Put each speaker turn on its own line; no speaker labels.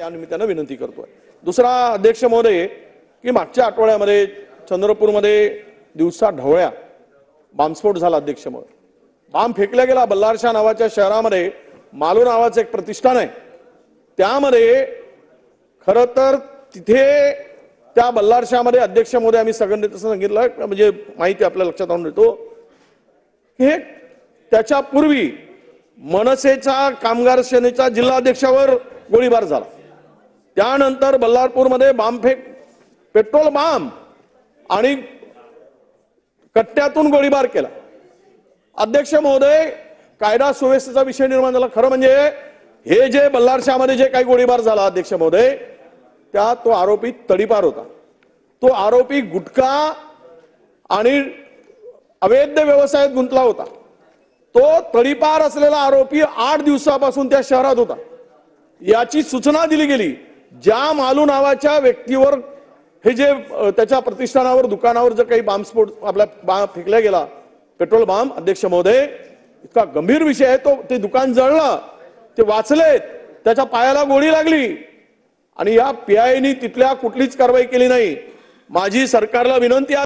या निमित्तानं विनंती करतोय। दुसरा अध्यक्ष महोदय की मागच्या आठवड्यामध्ये चंद्रपूरमध्ये दिवसा ढवळ्या बॉम्बस्फोट झाला। अध्यक्ष महोदय, बॉम्ब फेकला गेला बल्लारशाह नावाच्या शहरामध्ये। मालू नावाचं एक प्रतिष्ठान आहे, त्यामध्ये खरं तर तिथे त्या बल्लारशाहमध्ये अध्यक्ष महोदय आम्ही सगळ्यांनी तसं सांगितलं, म्हणजे माहिती आपल्या लक्षात आणून देतो की त्याच्या पूर्वी मनसेचा कामगार सेनेच्या जिल्हाध्यक्षावर गोळीबार झाला। त्यानंतर बल्लारपूरमध्ये बॉम्बफेक, पेट्रोल बॉम्ब आणि कट्ट्यातून गोळीबार केला। अध्यक्ष महोदय, कायदा सुव्यवस्थेचा विषय निर्माण झाला। खरं म्हणजे हे जे बल्लारशाहमध्ये जे काही गोळीबार झाला अध्यक्ष महोदय, त्या तो आरोपी तडीपार होता। तो आरोपी गुटखा आणि अवैध व्यवसायात गुंतला होता। तो तडीपार असलेला आरोपी 8 दिवसापासून त्या शहरात होता। याची सूचना दिली गेली ज्या मालू नावाच्या व्यक्तीवर हे जे त्याच्या प्रतिष्ठानावर दुकानावर जो काही बॉम्बस्फोट आपला फेकला गेला पेट्रोल बॉम्ब, अध्यक्ष महोदय इतका गंभीर विषय आहे। तो ते दुकान जळलं, ते वाचलेत, त्याच्या पायाला गोळी लागली आणि या पीआयनी तिथल्या कुठलीच कारवाई केली नाही। माझी सरकारला विनंती आहे